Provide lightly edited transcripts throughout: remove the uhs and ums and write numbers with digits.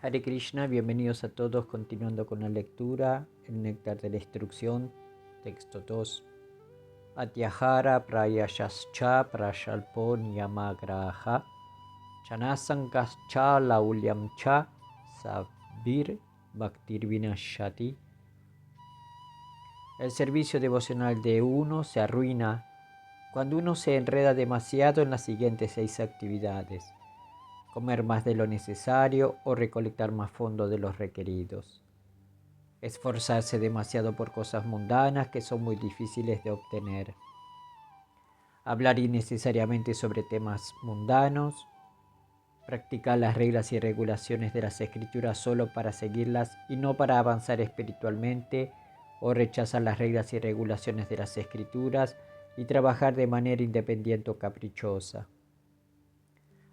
Hare Krishna, bienvenidos a todos, continuando con la lectura, el néctar de la instrucción, texto 2. Atyahara prayashascha prashalpo niyamagraha chanasangascha laulyamcha sabir bhaktir vinashati. El servicio devocional de uno se arruina cuando uno se enreda demasiado en las siguientes 6 actividades: comer más de lo necesario o recolectar más fondos de los requeridos. Esforzarse demasiado por cosas mundanas que son muy difíciles de obtener. Hablar innecesariamente sobre temas mundanos. Practicar las reglas y regulaciones de las escrituras solo para seguirlas y no para avanzar espiritualmente, o rechazar las reglas y regulaciones de las escrituras y trabajar de manera independiente o caprichosa.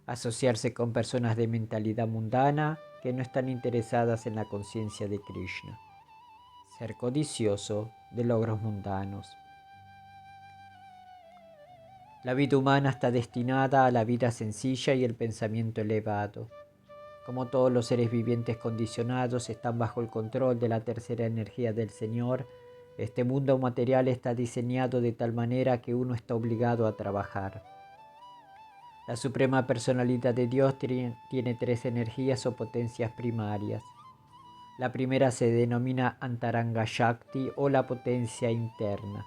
Asociarse con personas de mentalidad mundana que no están interesadas en la conciencia de Krishna. Ser codicioso de logros mundanos. La vida humana está destinada a la vida sencilla y el pensamiento elevado. Como todos los seres vivientes condicionados están bajo el control de la tercera energía del Señor, este mundo material está diseñado de tal manera que uno está obligado a trabajar. La Suprema Personalidad de Dios tiene 3 energías o potencias primarias. La primera se denomina Antaranga Shakti o la potencia interna.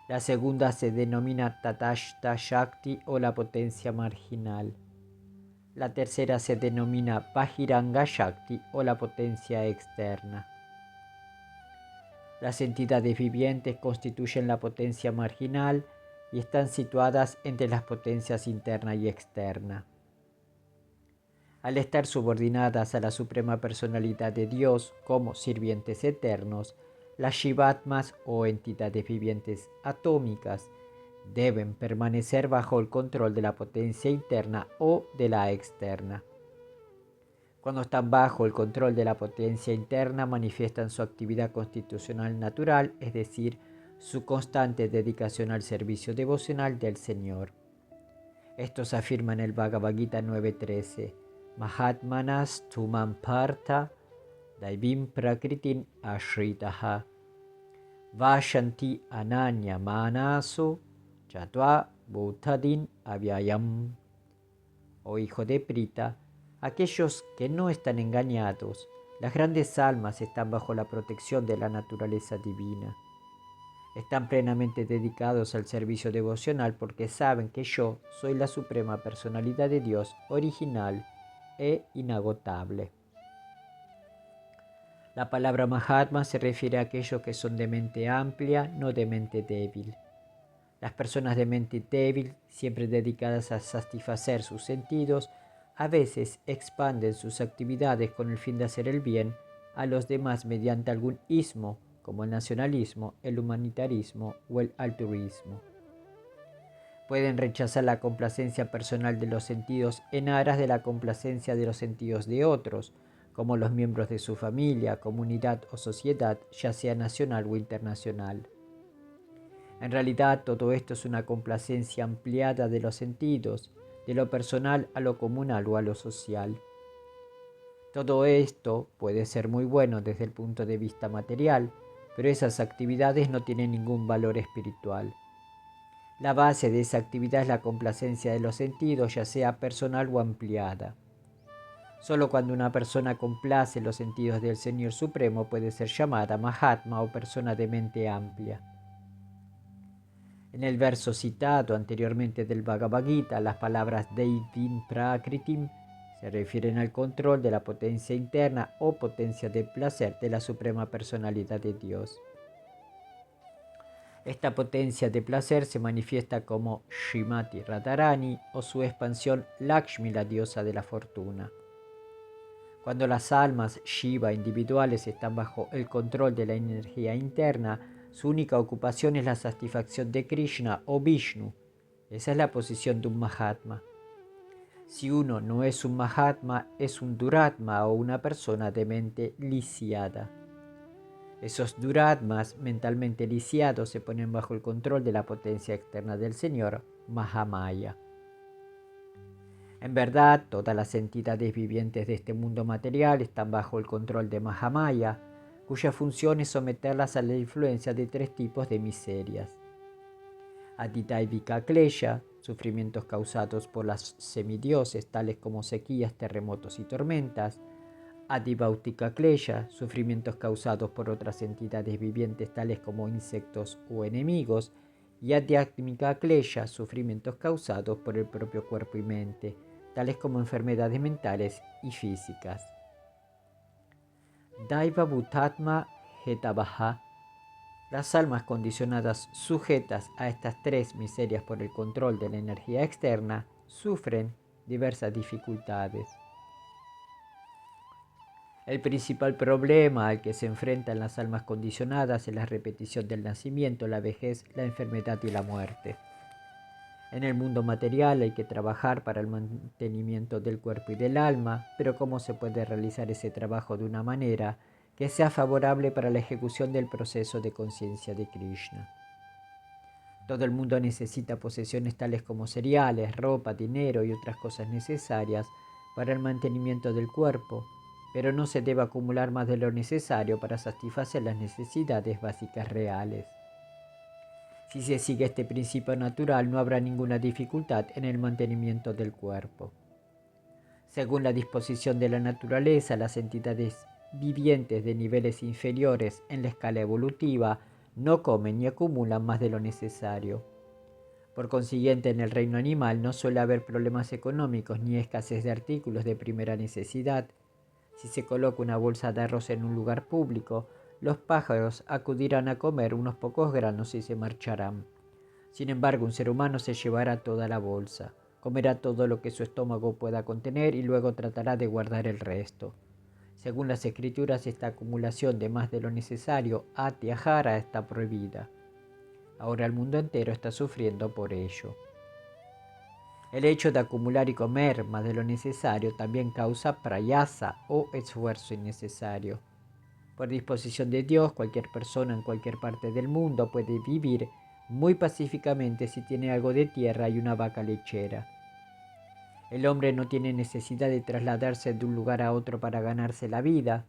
La segunda se denomina Tatashta Shakti o la potencia marginal. La tercera se denomina Bajiranga Shakti o la potencia externa. Las entidades vivientes constituyen la potencia marginal y están situadas entre las potencias interna y externa. Al estar subordinadas a la Suprema Personalidad de Dios como sirvientes eternos, las Shivatmas o entidades vivientes atómicas deben permanecer bajo el control de la potencia interna o de la externa. Cuando están bajo el control de la potencia interna, manifiestan su actividad constitucional natural, es decir, su constante dedicación al servicio devocional del Señor. Esto se afirma en el Bhagavad Gita 9.13. Mahatmanas tumam partha daivim prakritin ashritaha vashanti ananya manaso chatva bhutadin avyayam. Oh hijo de Prita, aquellos que no están engañados, las grandes almas están bajo la protección de la naturaleza divina. Están plenamente dedicados al servicio devocional porque saben que yo soy la Suprema Personalidad de Dios, original e inagotable. La palabra Mahatma se refiere a aquellos que son de mente amplia, no de mente débil. Las personas de mente débil, siempre dedicadas a satisfacer sus sentidos, a veces expanden sus actividades con el fin de hacer el bien a los demás mediante algún ismo, como el nacionalismo, el humanitarismo o el altruismo. Pueden rechazar la complacencia personal de los sentidos en aras de la complacencia de los sentidos de otros, como los miembros de su familia, comunidad o sociedad, ya sea nacional o internacional. En realidad, todo esto es una complacencia ampliada de los sentidos, de lo personal a lo comunal o a lo social. Todo esto puede ser muy bueno desde el punto de vista material, pero esas actividades no tienen ningún valor espiritual. La base de esa actividad es la complacencia de los sentidos, ya sea personal o ampliada. Solo cuando una persona complace los sentidos del Señor Supremo puede ser llamada Mahatma o persona de mente amplia. En el verso citado anteriormente del Bhagavad Gita, las palabras Deivim Prakritim se refieren al control de la potencia interna o potencia de placer de la Suprema Personalidad de Dios. Esta potencia de placer se manifiesta como Srimati Radharani o su expansión Lakshmi, la diosa de la fortuna. Cuando las almas Shiva individuales están bajo el control de la energía interna, su única ocupación es la satisfacción de Krishna o Vishnu. Esa es la posición de un Mahatma. Si uno no es un Mahatma, es un Duratma o una persona de mente lisiada. Esos Duratmas mentalmente lisiados se ponen bajo el control de la potencia externa del Señor, Mahamaya. En verdad, todas las entidades vivientes de este mundo material están bajo el control de Mahamaya, cuya función es someterlas a la influencia de tres tipos de miserias. Aditaivika Klesha, sufrimientos causados por los semidioses tales como sequías, terremotos y tormentas. Adibautika Klesha, sufrimientos causados por otras entidades vivientes tales como insectos o enemigos. Y Adhyatmika Klesha, sufrimientos causados por el propio cuerpo y mente, tales como enfermedades mentales y físicas. Daiva Bhutatma Hetavaha. Las almas condicionadas sujetas a estas tres miserias por el control de la energía externa sufren diversas dificultades. El principal problema al que se enfrentan las almas condicionadas es la repetición del nacimiento, la vejez, la enfermedad y la muerte. En el mundo material hay que trabajar para el mantenimiento del cuerpo y del alma, pero ¿cómo se puede realizar ese trabajo de una manera que sea favorable para la ejecución del proceso de conciencia de Krishna? Todo el mundo necesita posesiones tales como cereales, ropa, dinero y otras cosas necesarias para el mantenimiento del cuerpo, pero no se debe acumular más de lo necesario para satisfacer las necesidades básicas reales. Si se sigue este principio natural, no habrá ninguna dificultad en el mantenimiento del cuerpo. Según la disposición de la naturaleza, las entidades vivientes de niveles inferiores en la escala evolutiva no comen ni acumulan más de lo necesario. Por consiguiente, en el reino animal no suele haber problemas económicos ni escasez de artículos de primera necesidad. Si se coloca una bolsa de arroz en un lugar público, los pájaros acudirán a comer unos pocos granos y se marcharán. Sin embargo, un ser humano se llevará toda la bolsa, comerá todo lo que su estómago pueda contener y luego tratará de guardar el resto. Según las escrituras, esta acumulación de más de lo necesario atyahara está prohibida. Ahora el mundo entero está sufriendo por ello. El hecho de acumular y comer más de lo necesario también causa prayasa o esfuerzo innecesario. Por disposición de Dios, cualquier persona en cualquier parte del mundo puede vivir muy pacíficamente si tiene algo de tierra y una vaca lechera. El hombre no tiene necesidad de trasladarse de un lugar a otro para ganarse la vida,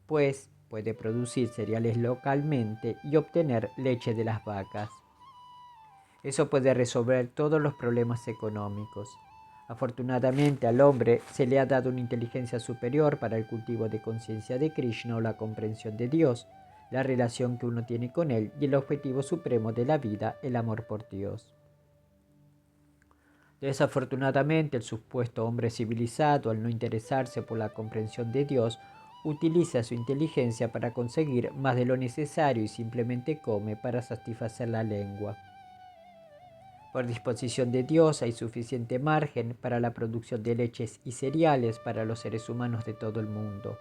pues puede producir cereales localmente y obtener leche de las vacas. Eso puede resolver todos los problemas económicos. Afortunadamente al hombre se le ha dado una inteligencia superior para el cultivo de conciencia de Krishna o la comprensión de Dios, la relación que uno tiene con Él y el objetivo supremo de la vida, el amor por Dios. Desafortunadamente, el supuesto hombre civilizado, al no interesarse por la comprensión de Dios, utiliza su inteligencia para conseguir más de lo necesario y simplemente come para satisfacer la lengua. Por disposición de Dios hay suficiente margen para la producción de leches y cereales para los seres humanos de todo el mundo.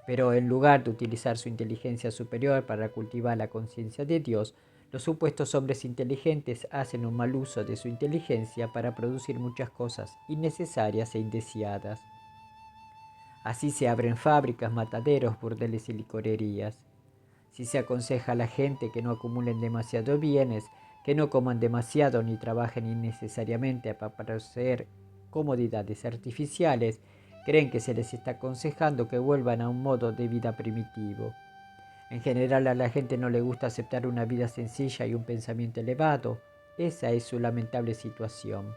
Pero en lugar de utilizar su inteligencia superior para cultivar la conciencia de Dios, los supuestos hombres inteligentes hacen un mal uso de su inteligencia para producir muchas cosas innecesarias e indeseadas. Así se abren fábricas, mataderos, burdeles y licorerías. Si se aconseja a la gente que no acumulen demasiados bienes, que no coman demasiado ni trabajen innecesariamente para hacer comodidades artificiales, creen que se les está aconsejando que vuelvan a un modo de vida primitivo. En general a la gente no le gusta aceptar una vida sencilla y un pensamiento elevado. Esa es su lamentable situación.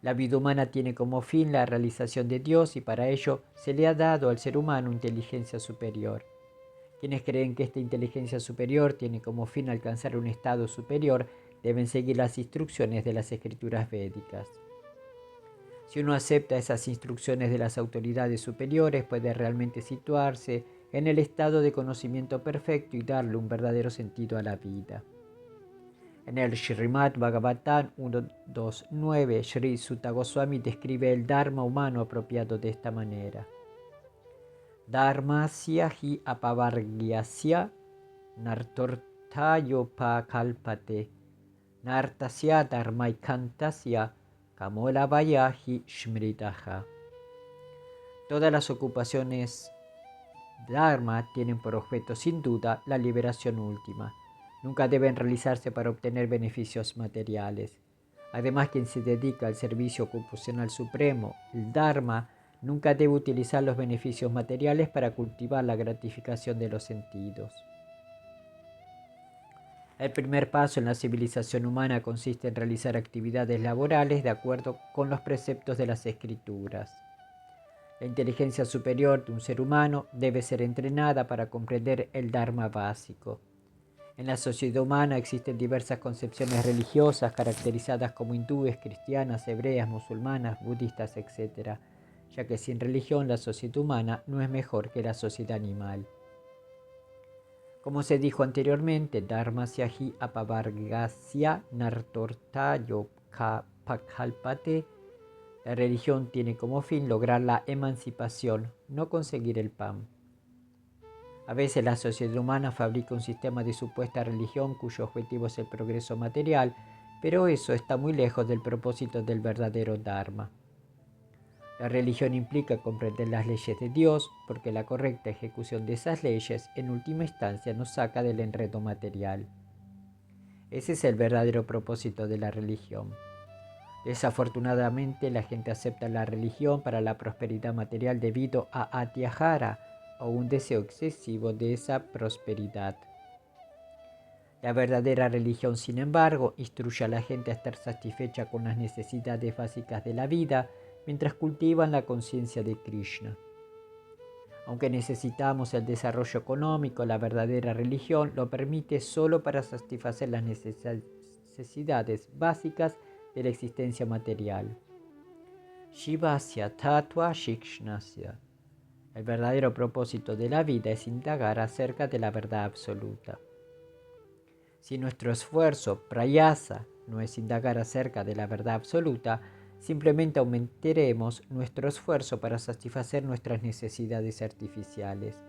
La vida humana tiene como fin la realización de Dios y para ello se le ha dado al ser humano inteligencia superior. Quienes creen que esta inteligencia superior tiene como fin alcanzar un estado superior deben seguir las instrucciones de las escrituras védicas. Si uno acepta esas instrucciones de las autoridades superiores, puede realmente situarse en el estado de conocimiento perfecto y darle un verdadero sentido a la vida. En el Srimad Bhagavatam 1.2.9, Sri Sutta Goswami describe el Dharma humano apropiado de esta manera. Dharmasya hi apavargyasya nartorthayopakalpate nartasya dharmaikantasya kamolavaya hi shmritaha. Todas las ocupaciones dharma tienen por objeto sin duda la liberación última. Nunca deben realizarse para obtener beneficios materiales. Además, quien se dedica al servicio ocupacional supremo, el Dharma, nunca debe utilizar los beneficios materiales para cultivar la gratificación de los sentidos. El primer paso en la civilización humana consiste en realizar actividades laborales de acuerdo con los preceptos de las Escrituras. La inteligencia superior de un ser humano debe ser entrenada para comprender el Dharma básico. En la sociedad humana existen diversas concepciones religiosas caracterizadas como hindúes, cristianas, hebreas, musulmanas, budistas, etc., ya que sin religión la sociedad humana no es mejor que la sociedad animal. Como se dijo anteriormente, Dharmasya hi apavargasya nartortayo pakhalpate. La religión tiene como fin lograr la emancipación, no conseguir el pan. A veces la sociedad humana fabrica un sistema de supuesta religión cuyo objetivo es el progreso material, pero eso está muy lejos del propósito del verdadero Dharma. La religión implica comprender las leyes de Dios, porque la correcta ejecución de esas leyes en última instancia nos saca del enredo material. Ese es el verdadero propósito de la religión. Desafortunadamente, la gente acepta la religión para la prosperidad material debido a atyahara, o un deseo excesivo de esa prosperidad. La verdadera religión, sin embargo, instruye a la gente a estar satisfecha con las necesidades básicas de la vida mientras cultivan la conciencia de Krishna. Aunque necesitamos el desarrollo económico, la verdadera religión lo permite solo para satisfacer las necesidades básicas de la existencia material. Shivasya tattva shikshnasya. El verdadero propósito de la vida es indagar acerca de la verdad absoluta. Si nuestro esfuerzo, prayasa, no es indagar acerca de la verdad absoluta, simplemente aumentaremos nuestro esfuerzo para satisfacer nuestras necesidades artificiales.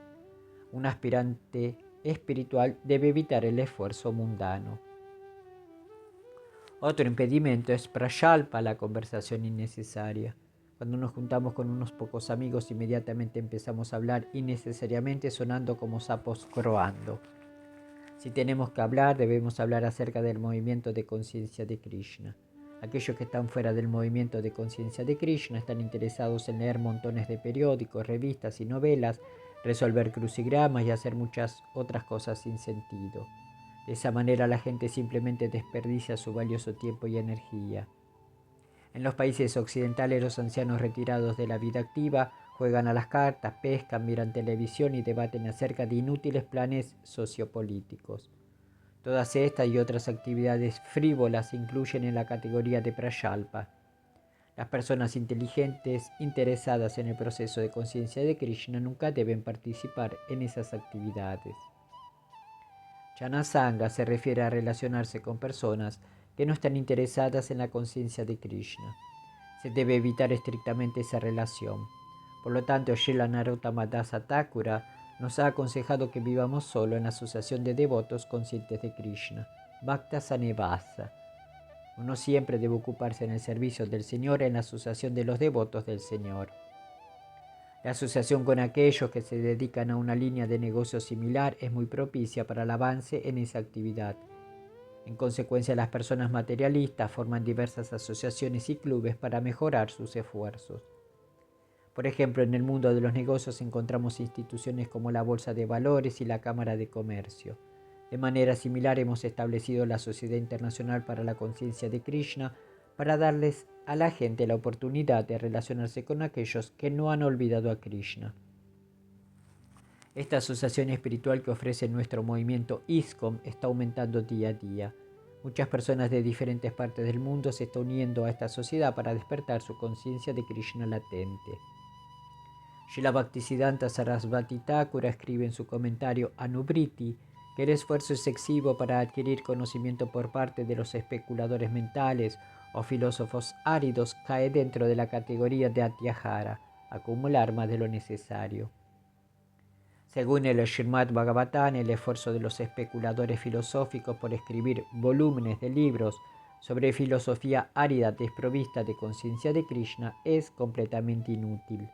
Un aspirante espiritual debe evitar el esfuerzo mundano. Otro impedimento es prayalpa, la conversación innecesaria. Cuando nos juntamos con unos pocos amigos, inmediatamente empezamos a hablar innecesariamente sonando como sapos croando. Si tenemos que hablar, debemos hablar acerca del movimiento de conciencia de Krishna. Aquellos que están fuera del movimiento de conciencia de Krishna están interesados en leer montones de periódicos, revistas y novelas, resolver crucigramas y hacer muchas otras cosas sin sentido. De esa manera la gente simplemente desperdicia su valioso tiempo y energía. En los países occidentales, los ancianos retirados de la vida activa juegan a las cartas, pescan, miran televisión y debaten acerca de inútiles planes sociopolíticos. Todas estas y otras actividades frívolas se incluyen en la categoría de prayalpa. Las personas inteligentes interesadas en el proceso de conciencia de Krishna nunca deben participar en esas actividades. Janasanga se refiere a relacionarse con personas que no están interesadas en la conciencia de Krishna. Se debe evitar estrictamente esa relación. Por lo tanto, Srila Narottama Dasa Thakura nos ha aconsejado que vivamos solo en la asociación de devotos conscientes de Krishna, Bhakta Sanevasa. Uno siempre debe ocuparse en el servicio del Señor en la asociación de los devotos del Señor. La asociación con aquellos que se dedican a una línea de negocio similar es muy propicia para el avance en esa actividad. En consecuencia, las personas materialistas forman diversas asociaciones y clubes para mejorar sus esfuerzos. Por ejemplo, en el mundo de los negocios encontramos instituciones como la Bolsa de Valores y la Cámara de Comercio. De manera similar, hemos establecido la Sociedad Internacional para la Conciencia de Krishna para darles a la gente la oportunidad de relacionarse con aquellos que no han olvidado a Krishna. Esta asociación espiritual que ofrece nuestro movimiento ISKCON está aumentando día a día. Muchas personas de diferentes partes del mundo se están uniendo a esta sociedad para despertar su conciencia de Krishna latente. Srila Bhaktisiddhanta Sarasvati Thakura escribe en su comentario Anubriti que el esfuerzo excesivo para adquirir conocimiento por parte de los especuladores mentales o filósofos áridos cae dentro de la categoría de atyahara, acumular más de lo necesario. Según el Srimad Bhagavatam, el esfuerzo de los especuladores filosóficos por escribir volúmenes de libros sobre filosofía árida desprovista de conciencia de Krishna es completamente inútil.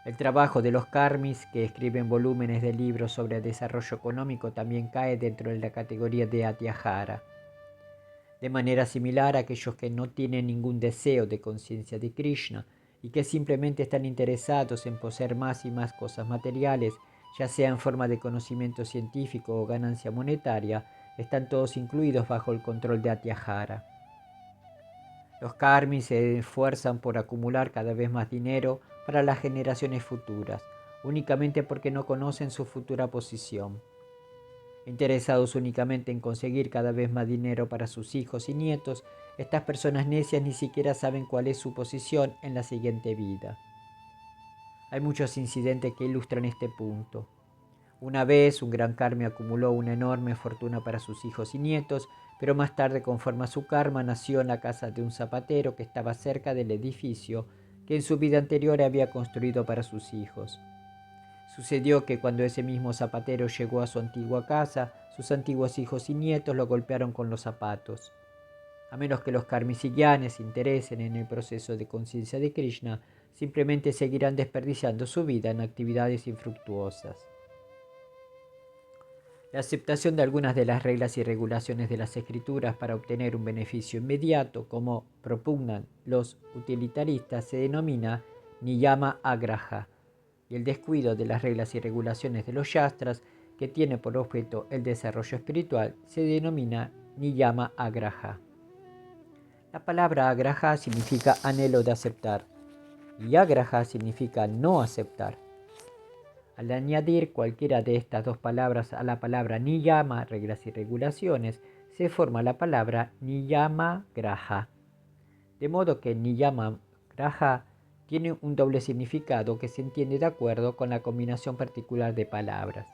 El trabajo de los karmis que escriben volúmenes de libros sobre desarrollo económico también cae dentro de la categoría de atyahara. De manera similar, aquellos que no tienen ningún deseo de conciencia de Krishna y que simplemente están interesados en poseer más y más cosas materiales, ya sea en forma de conocimiento científico o ganancia monetaria, están todos incluidos bajo el control de Atyahara. Los karmis se esfuerzan por acumular cada vez más dinero para las generaciones futuras, únicamente porque no conocen su futura posición. Interesados únicamente en conseguir cada vez más dinero para sus hijos y nietos, estas personas necias ni siquiera saben cuál es su posición en la siguiente vida. Hay muchos incidentes que ilustran este punto. Una vez, un gran karmi acumuló una enorme fortuna para sus hijos y nietos, pero más tarde, conforme a su karma, nació en la casa de un zapatero que estaba cerca del edificio que en su vida anterior había construido para sus hijos. Sucedió que cuando ese mismo zapatero llegó a su antigua casa, sus antiguos hijos y nietos lo golpearon con los zapatos. A menos que los karmis y gyanes se interesen en el proceso de conciencia de Krishna, simplemente seguirán desperdiciando su vida en actividades infructuosas. La aceptación de algunas de las reglas y regulaciones de las escrituras para obtener un beneficio inmediato, como propugnan los utilitaristas, se denomina niyama agraha, y el descuido de las reglas y regulaciones de los shastras, que tiene por objeto el desarrollo espiritual, se denomina niyama agraha. La palabra agraha significa anhelo de aceptar, y agraha significa no aceptar. Al añadir cualquiera de estas dos palabras a la palabra niyama, reglas y regulaciones, se forma la palabra niyama graha. De modo que niyama graha tiene un doble significado que se entiende de acuerdo con la combinación particular de palabras.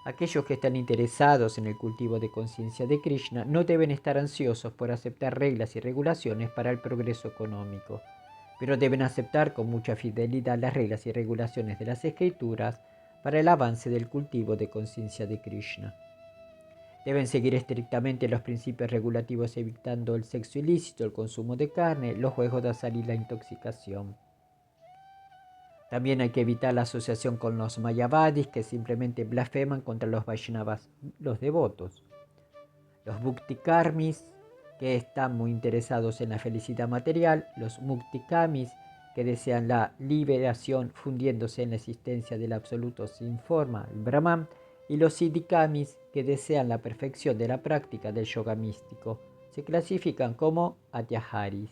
Aquellos que están interesados en el cultivo de conciencia de Krishna no deben estar ansiosos por aceptar reglas y regulaciones para el progreso económico, pero deben aceptar con mucha fidelidad las reglas y regulaciones de las escrituras para el avance del cultivo de conciencia de Krishna. Deben seguir estrictamente los principios regulativos evitando el sexo ilícito, el consumo de carne, los juegos de azar y la intoxicación. También hay que evitar la asociación con los mayavadis que simplemente blasfeman contra los Vaishnavas, los devotos. Los bhukti-karmis, que están muy interesados en la felicidad material, los mukti-kamis, que desean la liberación fundiéndose en la existencia del absoluto sin forma, el Brahman, y los siddhi-kamis, que desean la perfección de la práctica del yoga místico, se clasifican como atyaharis.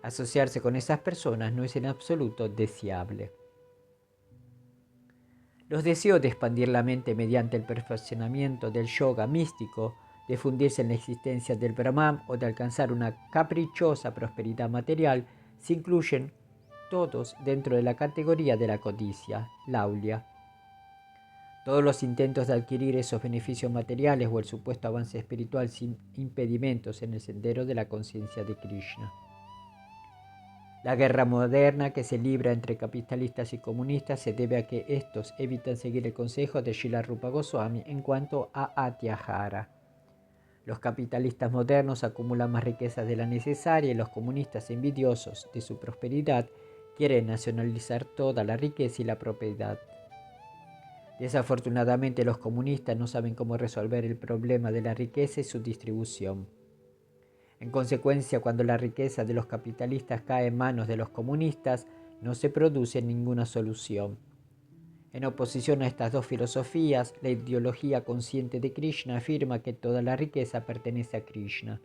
Asociarse con esas personas no es en absoluto deseable. Los deseos de expandir la mente mediante el perfeccionamiento del yoga místico, de fundirse en la existencia del Brahman o de alcanzar una caprichosa prosperidad material, se incluyen todos dentro de la categoría de la codicia, laulia. Todos los intentos de adquirir esos beneficios materiales o el supuesto avance espiritual sin impedimentos en el sendero de la conciencia de Krishna. La guerra moderna que se libra entre capitalistas y comunistas se debe a que estos evitan seguir el consejo de Srila Rupa Goswami en cuanto a Atyahara. Los capitalistas modernos acumulan más riquezas de la necesaria y los comunistas envidiosos de su prosperidad quieren nacionalizar toda la riqueza y la propiedad. Desafortunadamente, los comunistas no saben cómo resolver el problema de la riqueza y su distribución. En consecuencia, cuando la riqueza de los capitalistas cae en manos de los comunistas, no se produce ninguna solución. En oposición a estas dos filosofías, la ideología consciente de Krishna afirma que toda la riqueza pertenece a Krishna.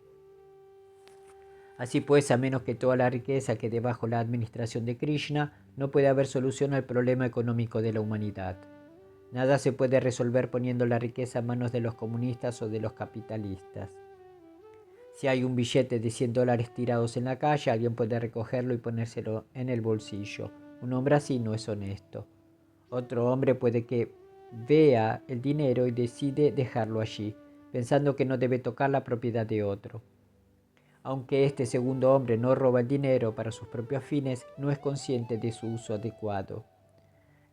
Así pues, a menos que toda la riqueza quede bajo la administración de Krishna, no puede haber solución al problema económico de la humanidad. Nada se puede resolver poniendo la riqueza en manos de los comunistas o de los capitalistas. Si hay un billete de $100 tirados en la calle, alguien puede recogerlo y ponérselo en el bolsillo. Un hombre así no es honesto. Otro hombre puede que vea el dinero y decide dejarlo allí, pensando que no debe tocar la propiedad de otro. Aunque este segundo hombre no roba el dinero para sus propios fines, no es consciente de su uso adecuado.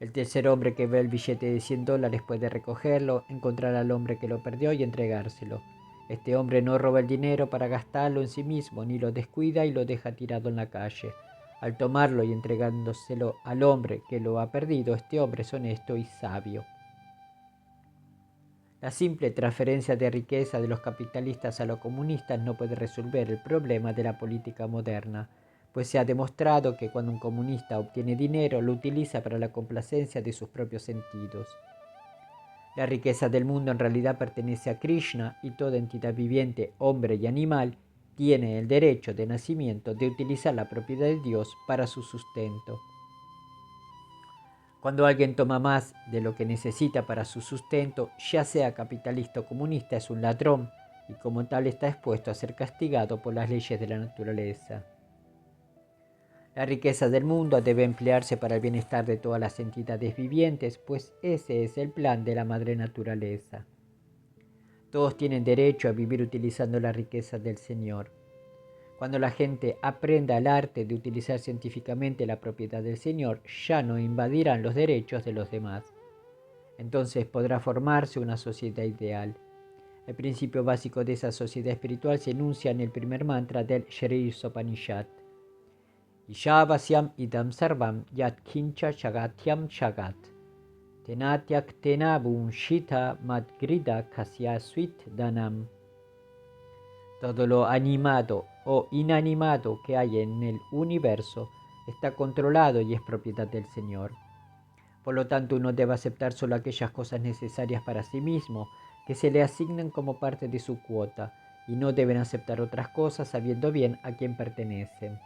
El tercer hombre que ve el billete de $100 puede recogerlo, encontrar al hombre que lo perdió y entregárselo. Este hombre no roba el dinero para gastarlo en sí mismo, ni lo descuida y lo deja tirado en la calle. Al tomarlo y entregándoselo al hombre que lo ha perdido, este hombre es honesto y sabio. La simple transferencia de riqueza de los capitalistas a los comunistas no puede resolver el problema de la política moderna, pues se ha demostrado que cuando un comunista obtiene dinero lo utiliza para la complacencia de sus propios sentidos. La riqueza del mundo en realidad pertenece a Krishna y toda entidad viviente, hombre y animal, tiene el derecho de nacimiento de utilizar la propiedad de Dios para su sustento. Cuando alguien toma más de lo que necesita para su sustento, ya sea capitalista o comunista, es un ladrón y como tal está expuesto a ser castigado por las leyes de la naturaleza. La riqueza del mundo debe emplearse para el bienestar de todas las entidades vivientes, pues ese es el plan de la madre naturaleza. Todos tienen derecho a vivir utilizando la riqueza del Señor. Cuando la gente aprenda el arte de utilizar científicamente la propiedad del Señor, ya no invadirán los derechos de los demás. Entonces podrá formarse una sociedad ideal. El principio básico de esa sociedad espiritual se enuncia en el primer mantra del Shri Upanishad. Ishavasyam idam sarvam yat kincha chagatyam chagat. Tenatyak tena bunshita madgrida kasyasvit danam. Todo lo animado o inanimado que hay en el universo está controlado y es propiedad del Señor. Por lo tanto, uno debe aceptar solo aquellas cosas necesarias para sí mismo que se le asignan como parte de su cuota y no deben aceptar otras cosas sabiendo bien a quién pertenecen.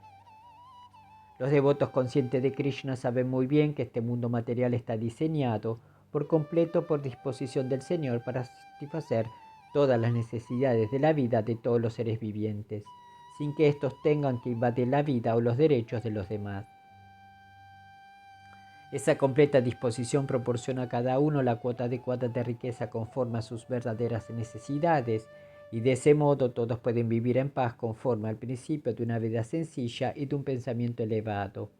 Los devotos conscientes de Krishna saben muy bien que este mundo material está diseñado por completo por disposición del Señor para satisfacer todas las necesidades de la vida de todos los seres vivientes, sin que éstos tengan que invadir la vida o los derechos de los demás. Esa completa disposición proporciona a cada uno la cuota adecuada de riqueza conforme a sus verdaderas necesidades, y de ese modo todos pueden vivir en paz conforme al principio de una vida sencilla y de un pensamiento elevado.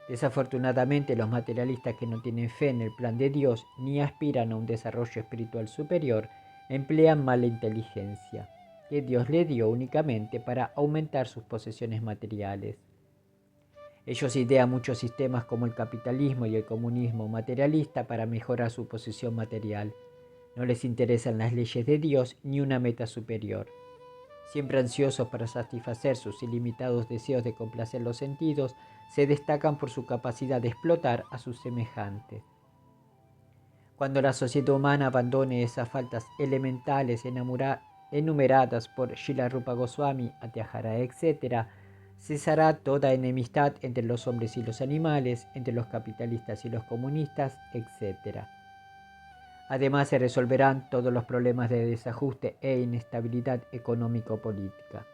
Desafortunadamente, los materialistas que no tienen fe en el plan de Dios ni aspiran a un desarrollo espiritual superior emplean mal la inteligencia, que Dios le dio únicamente para aumentar sus posesiones materiales. Ellos idean muchos sistemas como el capitalismo y el comunismo materialista para mejorar su posición material. No les interesan las leyes de Dios ni una meta superior. Siempre ansiosos para satisfacer sus ilimitados deseos de complacer los sentidos, se destacan por su capacidad de explotar a sus semejantes. Cuando la sociedad humana abandone esas faltas elementales enumeradas por Srila Rupa Goswami, Atyahara, etc., cesará toda enemistad entre los hombres y los animales, entre los capitalistas y los comunistas, etc. Además, se resolverán todos los problemas de desajuste e inestabilidad económico-política.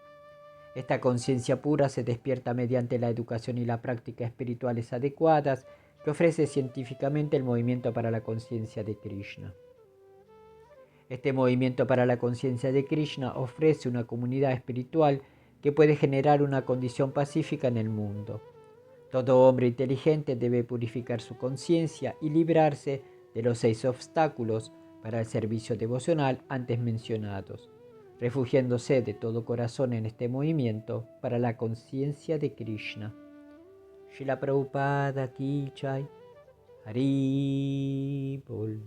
Esta conciencia pura se despierta mediante la educación y la práctica espirituales adecuadas que ofrece científicamente el movimiento para la conciencia de Krishna. Este movimiento para la conciencia de Krishna ofrece una comunidad espiritual que puede generar una condición pacífica en el mundo. Todo hombre inteligente debe purificar su conciencia y librarse de los 6 obstáculos para el servicio devocional antes mencionados, refugiándose de todo corazón en este movimiento para la conciencia de Krishna. Srila Prabhupada Ki Jai. Hari Bol.